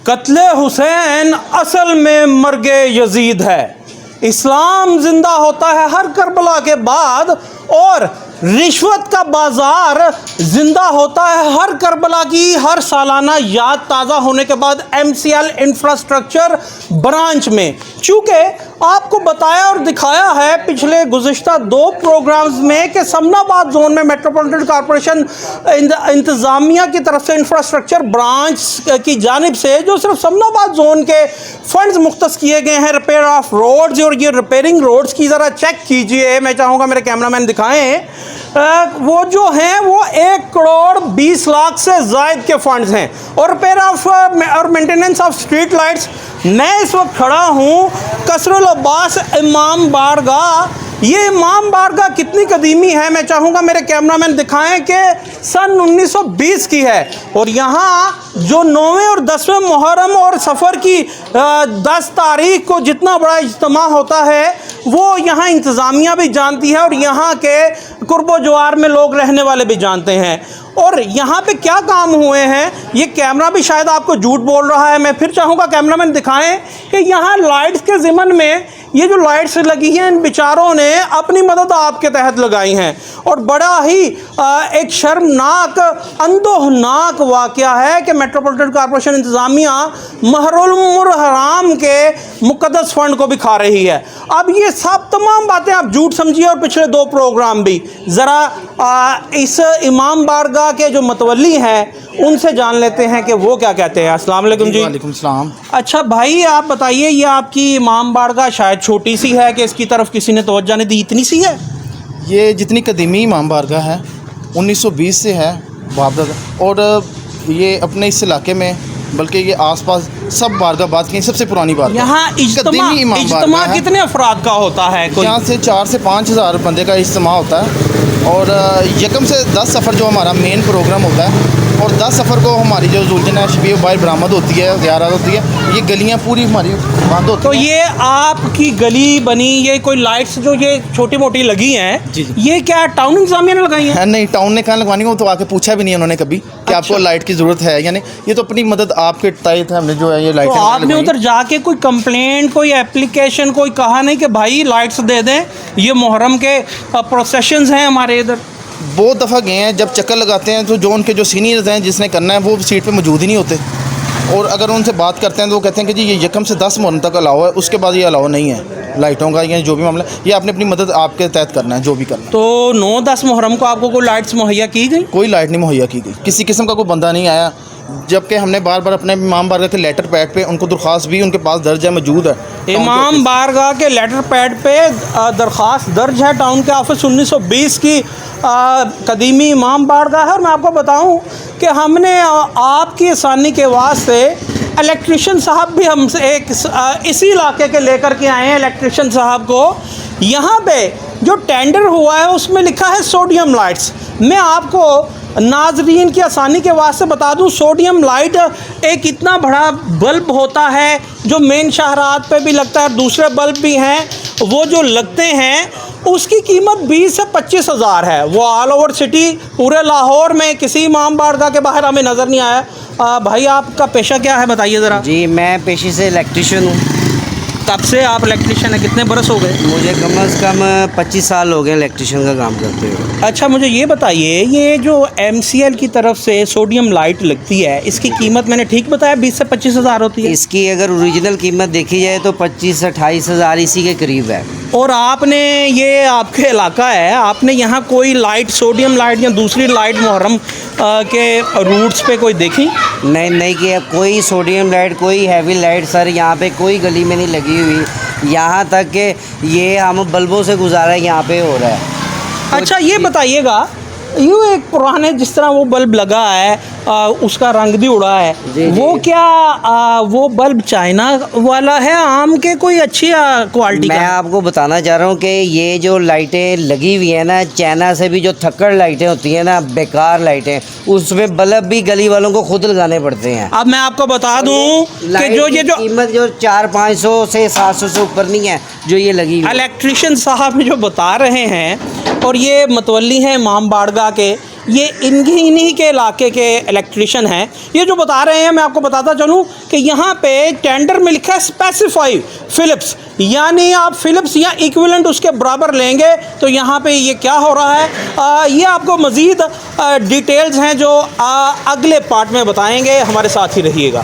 कत्ले हुसैन असल में मर्गे यजीद है। इस्लाम जिंदा होता है हर करबला के बाद, और रिश्वत का बाजार जिंदा होता है हर करबला की हर सालाना याद ताज़ा होने के बाद MCL इंफ्रास्ट्रक्चर ब्रांच में। चूँकि आपको बताया और दिखाया है पिछले गुज़िश्ता 2 प्रोग्राम्स में कि समनाबाद जोन में मेट्रोपॉलिटन कॉरपोरेशन इंतज़ामिया की तरफ से इंफ्रास्ट्रक्चर ब्रांच की जानिब से जो सिर्फ समनाबाद जोन के फंड्स मुख्तस किए गए हैं रिपेयर ऑफ रोड्स, और ये रिपेयरिंग रोड्स की ज़रा चेक कीजिए। मैं चाहूँगा मेरे कैमरामैन दिखाएँ। वो जो हैं वो 1 करोड़ 20 लाख से ज़ायद के फंड्स हैं, और रिपेयर ऑफ और मेंटेनेंस ऑफ स्ट्रीट लाइट्स। मैं इस वक्त खड़ा हूँ कसरुल अब्बास इमाम बारगाह। ये इमाम बारगाह कितनी कदीमी है, मैं चाहूँगा मेरे कैमरामैन दिखाएं कि सन 1920 की है, और यहाँ जो 9वें और 10वें मुहर्रम और सफ़र की 10 तारीख को जितना बड़ा इज्तिमा होता है वो यहाँ इंतज़ामिया भी जानती है, और यहाँ के कुर्बो जवार में लोग रहने वाले भी जानते हैं। और यहाँ पे क्या काम हुए हैं, ये कैमरा भी शायद आपको झूठ बोल रहा है। मैं फिर चाहूँगा कैमरामैन दिखाएं कि यहाँ लाइट्स के ज़िमन में ये जो लाइट्स लगी हैं इन बेचारों ने अपनी मदद आपके तहत लगाई हैं, और बड़ा ही एक शर्मनाक अंदोहनाक वाक़या है कि मेट्रोपॉलिटन कॉरपोरेशन इंतज़ामिया महरुल हराम के मुक़द्दस फ़ंड को भी खा रही है। अब ये सब तमाम बातें आप झूठ समझिए, और पिछले 2 प्रोग्राम भी। ज़रा इस इमाम बारगाह के जो मतवल्ली हैं उनसे जान लेते हैं कि वो क्या कहते हैं। अस्सलाम वालेकुम जी। वालेकुम सलाम। अच्छा भाई, आप बताइए, ये आपकी इमाम बारगाह शायद छोटी सी है कि इसकी तरफ किसी ने तवज्जो नहीं दी, इतनी सी है? ये जितनी कदीमी इमाम बारगाह है 1920 से है बाबदाद, और ये अपने इस इलाके में बल्कि ये आसपास सब बारगाह बात की सबसे पुरानी बारगाह। यहाँ इज्तिमा कितने अफराद का होता है? यहाँ से 4 से 5 हज़ार बंदे का इज्तिमा होता है, और यकम से 10 सफ़र जो हमारा मेन प्रोग्राम होता है, और 10 सफ़र को हमारी जो जुल्जन शबीर बाहर बरामद होती है, ज़ियारत होती है, ये गलियाँ पूरी हमारी बंद होती हैं। तो ये आपकी गली बनी, ये कोई लाइट्स जो ये छोटी मोटी लगी हैं जी, ये क्या टाउन इंतज़ामिया ने लगाई हैं? नहीं, टाउन ने कहाँ लगवानी हो, तो आके पूछा भी नहीं उन्होंने कभी कि आपको लाइट की ज़रूरत है या नहीं। ये तो अपनी मदद आपके तहत हमने जो है ये लाइट। तो आपने उधर जाके कोई कंप्लेंट, कोई एप्लीकेशन, कोई कहा नहीं कि भाई लाइट्स दे दें, ये मुहर्रम के प्रोसेशंस हैं हमारे इधर? बहुत दफ़ा गए हैं, जब चक्कर लगाते हैं तो जो उनके जो सीनियर्स हैं जिसने करना है वो सीट पे मौजूद ही नहीं होते, और अगर उनसे बात करते हैं तो वो कहते हैं कि जी ये यकम से 10 मुहर्रम तक अलाउ है, उसके बाद ये अलाउ नहीं है लाइटों का, या जो भी मामला ये आपने अपनी मदद आपके तहत करना है जो भी करना है। तो 9-10 मुहर्रम को आपको कोई लाइट्स मुहैया की गई? कोई लाइट नहीं मुहैया की गई, किसी किस्म का कोई बंदा नहीं आया, जबकि हमने बार बार अपने इमाम बारगाह के लेटर पैड पे उनको दरख्वास्त भी उनके पास दर्ज है, मौजूद है। इमाम बारगाह के लेटर पैड पे दरख्वास्त दर्ज है टाउन के ऑफिस। 1920 की कदीमी इमाम बारगाह है। और मैं आपको बताऊं कि हमने आपकी आसानी के वास्ते इलेक्ट्रिशियन साहब भी हमसे एक इसी इलाके के लेकर के आए हैं। इलेक्ट्रिशियन साहब को यहाँ पे जो टेंडर हुआ है उसमें लिखा है सोडियम लाइट्स। मैं आपको नाजरीन की आसानी के वास्ते बता दूं, सोडियम लाइट एक इतना बड़ा बल्ब होता है जो मेन शाहरात पे भी लगता है, दूसरे बल्ब भी हैं वो जो लगते हैं, उसकी कीमत 20 से 25 हज़ार है। वो ऑल ओवर सिटी पूरे लाहौर में किसी इमाम बारगाह के बाहर हमें नज़र नहीं आया। भाई आपका पेशा क्या है बताइए ज़रा? जी मैं पेशे से इलेक्ट्रिशियन हूँ। कब से आप इलेक्ट्रिशियन हैं, कितने बरस हो गए? मुझे कम से कम 25 साल हो गए इलेक्ट्रिशियन का काम करते हुए। अच्छा मुझे ये बताइए, ये जो MCL की तरफ से सोडियम लाइट लगती है इसकी कीमत मैंने ठीक बताया 20 से 25 हज़ार होती है? इसकी अगर ओरिजिनल कीमत देखी जाए तो 25 से 28 हज़ार इसी के करीब है। और आपने, ये आपके इलाका है, आपने यहाँ कोई लाइट, सोडियम लाइट या दूसरी लाइट मुहर्रम के रूट्स पे कोई देखी? नहीं किया कोई सोडियम लाइट, कोई हैवी लाइट सर यहाँ पे कोई गली में नहीं लगी हुई। यहाँ तक कि ये हम बल्बों से गुजारा यहाँ पे हो रहा है। अच्छा ये बताइएगा, यूँ एक पुराने जिस तरह वो बल्ब लगा है उसका रंग भी उड़ा है, वो क्या वो बल्ब चाइना वाला है, आम के कोई अच्छी क्वालिटी का? मैं आपको बताना चाह रहा हूँ कि ये जो लाइटें लगी हुई हैं ना, चाइना से भी जो थक्कड़ लाइटें होती हैं ना, बेकार लाइटें, उसमें बल्ब भी गली वालों को खुद लगाने पड़ते हैं। अब मैं आपको बता दूँ कि जो ये जो कीमत जो 400-500 से 700 से ऊपर नहीं है जो ये लगी हुई। इलेक्ट्रिशियन साहब जो बता रहे हैं, और ये मतवल्ली हैं इमाम बारगाह के, ये इन्हीं के इलाके के इलेक्ट्रिशियन हैं। ये जो बता रहे हैं, मैं आपको बताता चलूँ कि यहाँ पे टेंडर में लिखा है स्पेसिफाई फिलिप्स, यानी आप फिलिप्स या इक्विवेलेंट उसके बराबर लेंगे। तो यहाँ पे ये क्या हो रहा है, ये आपको मज़ीद डिटेल्स हैं जो अगले पार्ट में बताएंगे। हमारे साथ ही रहिएगा।